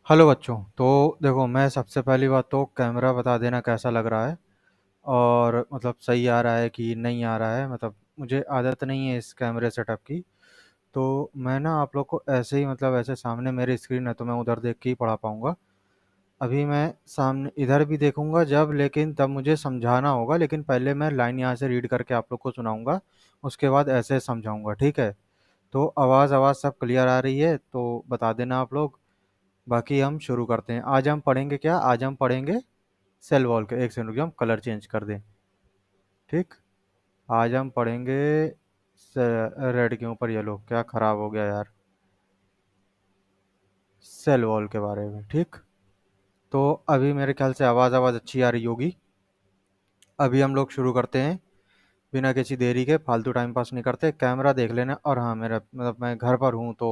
Hello बच्चों। तो देखो, मैं सबसे पहली बात तो कैमरा बता देना कैसा लग रहा है, और मतलब सही आ रहा है कि नहीं आ रहा है। मतलब मुझे आदत नहीं है इस कैमरे सेटअप की। तो मैं ना आप लोग को ऐसे ही, मतलब ऐसे सामने मेरी स्क्रीन है तो मैं उधर देख के ही पढ़ा पाऊंगा। अभी मैं सामने इधर भी देखूंगा जब, लेकिन तब मुझे समझाना होगा। लेकिन पहले मैं लाइन यहाँ से रीड करके आप लोग को सुनाऊंगा, उसके बाद ऐसे समझाऊंगा, ठीक है? तो आवाज़ आवाज़ सब क्लियर आ रही है तो बता देना आप लोग। बाकी हम शुरू करते हैं। आज हम पढ़ेंगे क्या? आज हम पढ़ेंगे सेल वॉल के। एक सेकंड रुकिए, हम कलर चेंज कर दें। ठीक। आज हम पढ़ेंगे रेड के ऊपर येलो। क्या खराब हो गया यार। सेल वॉल के बारे में, ठीक। तो अभी मेरे ख्याल से आवाज़ आवाज़ अच्छी आ रही होगी। अभी हम लोग शुरू करते हैं, बिना किसी देरी के। फालतू टाइम पास नहीं करते। कैमरा देख लेना। और हाँ, मेरा मतलब मैं घर पर हूँ तो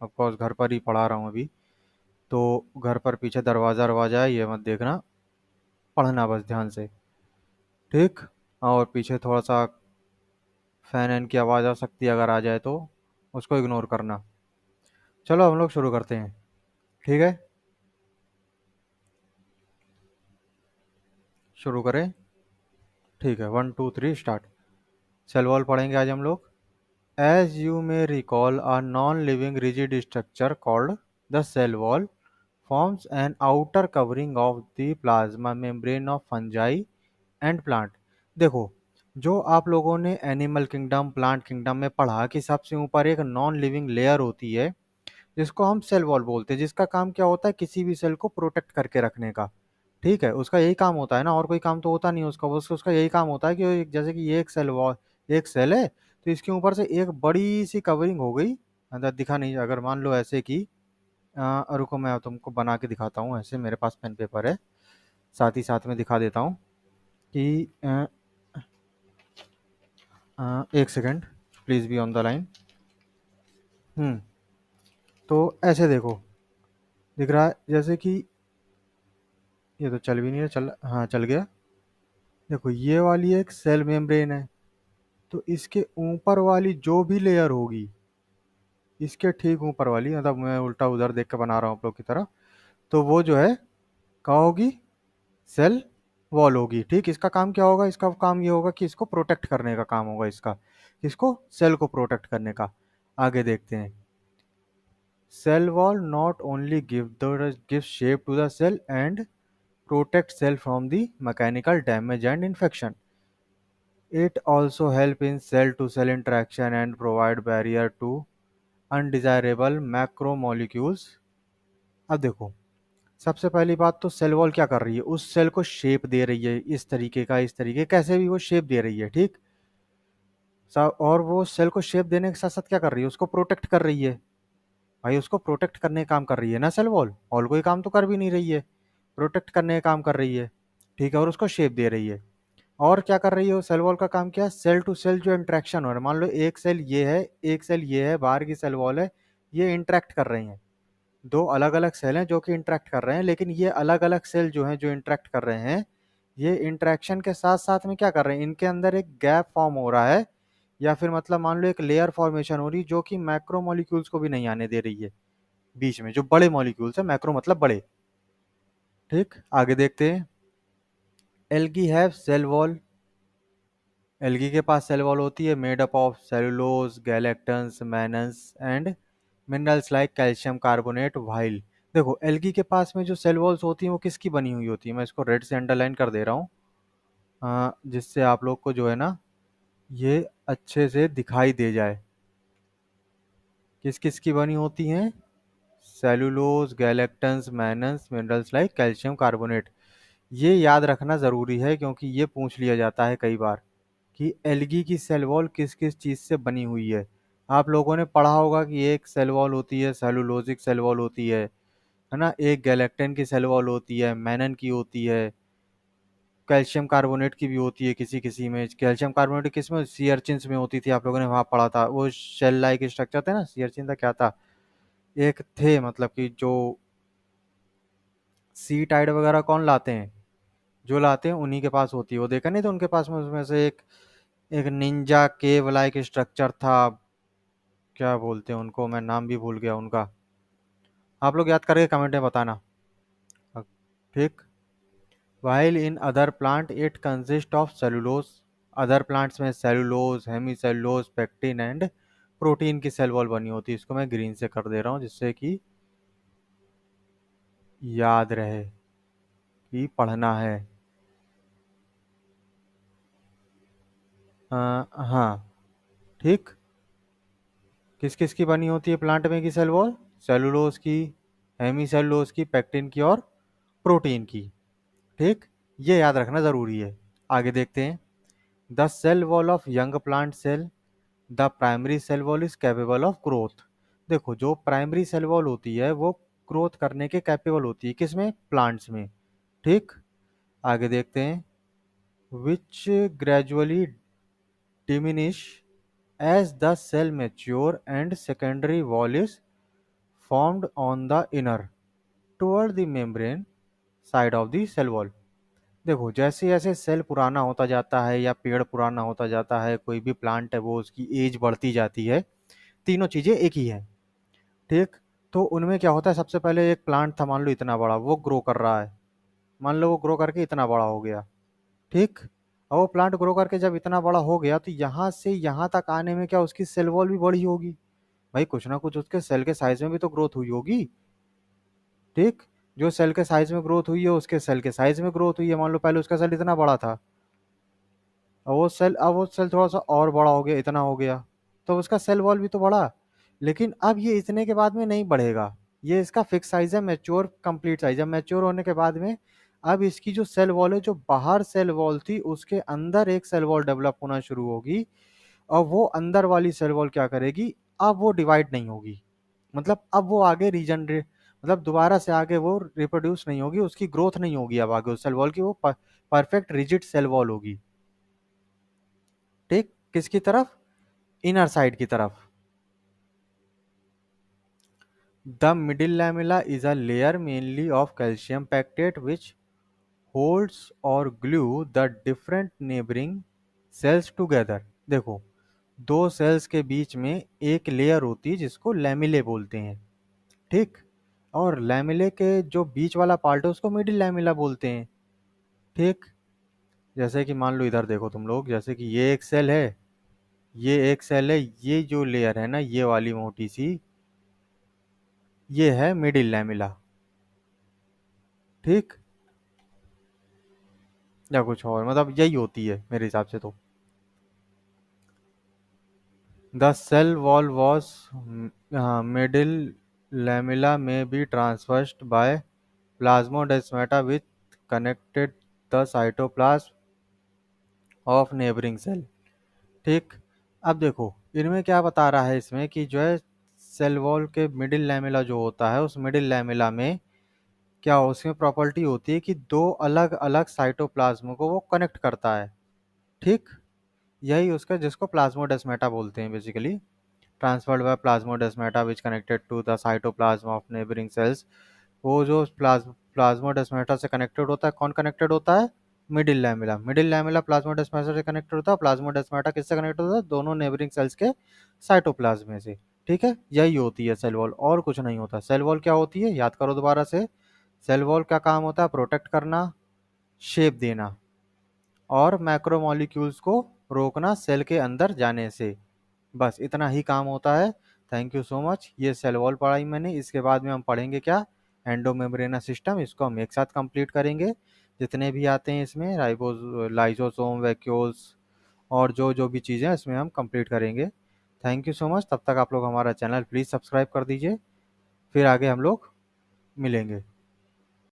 ऑफकोर्स घर पर ही पढ़ा रहा हूँ अभी। तो घर पर पीछे दरवाज़ा दरवाज़ा है, ये मत देखना। पढ़ना बस ध्यान से, ठीक। और पीछे थोड़ा सा फैन वैन की आवाज़ आ सकती है, अगर आ जाए तो उसको इग्नोर करना। चलो हम लोग शुरू करते हैं, ठीक है? शुरू करें? ठीक है, 1 2 3 स्टार्ट। सेल वॉल पढ़ेंगे आज हम लोग। As you may recall, a non living rigid structure called the cell wall forms an outer covering of the plasma membrane of fungi and plant. देखो, जो आप लोगों ने एनिमल किंगडम प्लांट किंगडम में पढ़ा कि सबसे ऊपर एक नॉन लिविंग लेयर होती है जिसको हम सेल वॉल बोलते हैं, जिसका काम क्या होता है? किसी भी सेल को प्रोटेक्ट करके रखने का। ठीक है, उसका यही काम होता है ना, और कोई काम तो होता नहीं है उसका। बस उसका यही काम होता है कि जैसे कि ये एक सेल वॉल, एक सेल है तो इसके ऊपर से एक बड़ी सी कवरिंग हो गई। अंदर दिखा नहीं, अगर मान लो ऐसे कि रुको मैं तुमको बना के दिखाता हूँ। ऐसे मेरे पास पेन पेपर है, साथ ही साथ में दिखा देता हूँ कि एक second, please be on the line. Hmm. तो ऐसे देखो, दिख रहा है जैसे कि ये तो चल भी नहीं रहा। चल, हाँ चल गया। देखो, ये वाली एक सेल मेम्ब्रेन है। तो इसके ऊपर वाली जो भी लेयर होगी, इसके ठीक ऊपर वाली, मतलब मैं उल्टा उधर देख के बना रहा हूँ आप लोग की तरह, तो वो जो है क्या होगी? सेल वॉल होगी। ठीक। इसका काम क्या होगा? इसका काम ये होगा कि इसको प्रोटेक्ट करने का काम होगा इसका। इसको, सेल को प्रोटेक्ट करने का। आगे देखते हैं। Cell wall not only give shape to the cell and protect cell from the mechanical damage and infection. It also help in cell-to-cell interaction and provide barrier to undesirable macromolecules. अब देखो, सबसे पहली बात तो सेल वॉल क्या कर रही है? उस सेल को शेप दे रही है, इस तरीके का, इस तरीके, कैसे भी वो शेप दे रही है, ठीक। और वो सेल को शेप देने के साथ साथ क्या कर रही है? उसको प्रोटेक्ट कर रही है। भाई, उसको प्रोटेक्ट करने का काम कर रही है ना सेल वॉल। और कोई काम तो कर भी नहीं रही है, प्रोटेक्ट करने का काम कर रही है, ठीक है। और उसको शेप दे रही है। और क्या कर रही है? सेल वॉल का काम क्या है? सेल टू सेल जो इंटरेक्शन हो रहा है, मान लो एक सेल ये है, एक सेल ये है, बाहर की सेल वॉल है, ये इंटरेक्ट कर रही हैं। दो अलग अलग सेल हैं जो कि इंटरेक्ट कर रहे हैं, लेकिन ये अलग अलग सेल जो हैं जो इंटरेक्ट कर रहे हैं, ये इंटरेक्शन के साथ साथ में क्या कर रहे हैं? इनके अंदर एक गैप फॉर्म हो रहा है, या फिर मतलब मान लो एक लेयर फॉर्मेशन हो रही है जो कि मैक्रो मॉलिक्यूल्स को भी नहीं आने दे रही है बीच में। जो बड़े मॉलिक्यूल्स है, मैक्रो मतलब बड़े, ठीक। आगे देखते हैं। Algae have cell wall. Algae के पास सेल वॉल होती है, made up of cellulose, galactans, mannans and minerals like calcium carbonate while. देखो, एल्गी के पास में जो सेल वॉल्स होती हैं वो किसकी बनी हुई होती है? मैं इसको रेड से अंडरलाइन कर दे रहा हूँ, जिससे आप लोग को जो है ना, ये अच्छे से दिखाई दे जाए। किस किस की बनी होती हैं? Cellulose, galactans, minus, minerals like calcium carbonate. ये याद रखना ज़रूरी है क्योंकि ये पूछ लिया जाता है कई बार कि एल्गी की सेल वॉल किस किस चीज़ से बनी हुई है। आप लोगों ने पढ़ा होगा कि एक सेल वॉल होती है, सेलुलोजिक सेल वॉल होती है ना? एक गैलेक्टन की सेल वॉल होती है, मैनन की होती है, कैल्शियम कार्बोनेट की भी होती है किसी किसी में। कैल्शियम कार्बोनेट किस में? सी अर्चिन्स में होती थी, आप लोगों ने वहाँ पढ़ा था। वो शेल लाइक स्ट्रक्चर थे ना, सी अर्चिन था क्या था, एक थे, मतलब कि जो सी टाइड वगैरह कौन लाते हैं? जो लाते हैं उन्हीं के पास होती है वो। देखा नहीं तो उनके पास में उसमें से एक एक निंजा केव लाइक स्ट्रक्चर था। क्या बोलते हैं उनको, मैं नाम भी भूल गया उनका। आप लोग याद करके कमेंट में बताना। ठीक। While in other plant it consists of cellulose, other plants में cellulose, hemicellulose, pectin and protein की सेल वॉल बनी होती है। इसको मैं ग्रीन से कर दे रहा हूँ जिससे कि याद रहे कि पढ़ना है। हाँ। ठीक। किस किस की बनी होती है प्लांट में की सेल वॉल? सेलुलोज की, हेमी सेलुलोज की, पेक्टिन की और प्रोटीन की। ठीक। ये याद रखना जरूरी है। आगे देखते हैं। The cell wall of young plant cell, the primary cell wall is capable of growth. देखो, जो प्राइमरी सेल वॉल होती है वो ग्रोथ करने के कैपेबल होती है। किसमें? प्लांट्स में। ठीक। आगे देखते हैं। Which gradually diminish as the cell mature and secondary wall is formed on the inner toward the membrane side of the cell wall. देखो, जैसे जैसे सेल पुराना होता जाता है या पेड़ पुराना होता जाता है, कोई भी प्लांट है वो उसकी एज बढ़ती जाती है। तीनों चीजें एक ही है। ठीक। तो उनमें क्या होता है, सबसे पहले एक प्लांट था, मान लो इतना बड़ा, वो ग्रो कर रहा है। मान लो वो ग्रो करके इतना बड़ा हो गया। ठीक। और वो प्लांट ग्रो करके जब इतना बड़ा हो गया तो यहाँ से यहाँ तक आने में क्या उसकी सेल वॉल भी बड़ी होगी? भाई कुछ ना कुछ उसके सेल के साइज में भी तो ग्रोथ हुई होगी। ठीक। जो सेल के साइज में ग्रोथ हुई है उसके सेल के साइज में ग्रोथ हुई है। मान लो पहले उसका सेल इतना बड़ा था, अब वो सेल थोड़ा सा और बड़ा हो गया, इतना हो गया, तो उसका सेल वॉल भी तो बढ़ा। लेकिन अब ये इतने के बाद में नहीं बढ़ेगा। ये इसका फिक्स साइज है, मैच्योर कंप्लीट साइज है। मैच्योर होने के बाद में अब इसकी जो सेल वॉल है, जो बाहर सेल वॉल थी उसके अंदर एक सेल वॉल डेवलप होना शुरू होगी। और वो अंदर वाली सेल वॉल क्या करेगी? अब वो डिवाइड नहीं होगी। मतलब अब वो आगे रीजनरेट, मतलब दोबारा से आगे वो रिप्रोड्यूस नहीं होगी, उसकी ग्रोथ नहीं होगी अब आगे उस सेल वॉल की। वो परफेक्ट रिजिड सेल वॉल होगी। ठीक। किसकी तरफ? इनर साइड की तरफ। The middle lamella is a layer mainly of calcium pactate which holds or glue the different neighboring cells together। देखो, दो सेल्स के बीच में एक लेयर होती है जिसको लैमिले बोलते हैं। ठीक। और लैमिले के जो बीच वाला पार्ट है उसको मिडिल लैमिला बोलते हैं। ठीक। जैसे कि मान लो इधर देखो तुम लोग, जैसे कि ये एक सेल है, ये एक सेल है, ये जो लेयर है ना, ये वाली मोटी सी, ये है मिडिल लैमिला। ठीक। या कुछ और, मतलब यही होती है मेरे हिसाब से तो। The cell wall was middle lamella में be transversed by plasmodesmata with connected the cytoplasm of neighbouring cell. ठीक। अब देखो, इनमें क्या बता रहा है इसमें कि जो है सेल वॉल के मिडिल लैमिला जो होता है, उस मिडिल लैमिला में क्या उसमें प्रॉपर्टी होती है कि दो अलग अलग साइटोप्लाज्म को वो कनेक्ट करता है। ठीक। यही उसका, जिसको प्लाज्मोडेस्माटा बोलते हैं basically. Transferred by plasmodesmata which connected to the cytoplasm of neighbouring cells. वो जो प्लाज्मोडेस्माटा से कनेक्टेड होता है, कौन कनेक्टेड होता है? Middle lamella. Middle lamella plasmodesmata से कनेक्टेड होता है। प्लाज्मोडेस्माटा किससे कनेक्टेड होता है? दोनों नेबरिंग सेल्स के साइटोप्लाज्म में से। ठीक है, यही होती है सेल वॉल, और कुछ नहीं होता। सेल वॉल क्या होती है, याद करो दोबारा से। सेल वॉल का काम होता है प्रोटेक्ट करना, शेप देना, और मैक्रोमोलिक्यूल्स को रोकना सेल के अंदर जाने से। बस इतना ही काम होता है। Thank you so much. ये सेल वॉल पढ़ाई मैंने। इसके बाद में हम पढ़ेंगे क्या? एंडोमेम्ब्रेना सिस्टम। इसको हम एक साथ कंप्लीट करेंगे। जितने भी आते हैं इसमें, राइबोज, लाइजोसोम, वैक्यूल्स, और जो जो भी चीज़ें हैं इसमें हम कंप्लीट करेंगे। Thank you so much. तब तक आप लोग हमारा चैनल प्लीज़ सब्सक्राइब कर दीजिए। फिर आगे हम लोग मिलेंगे।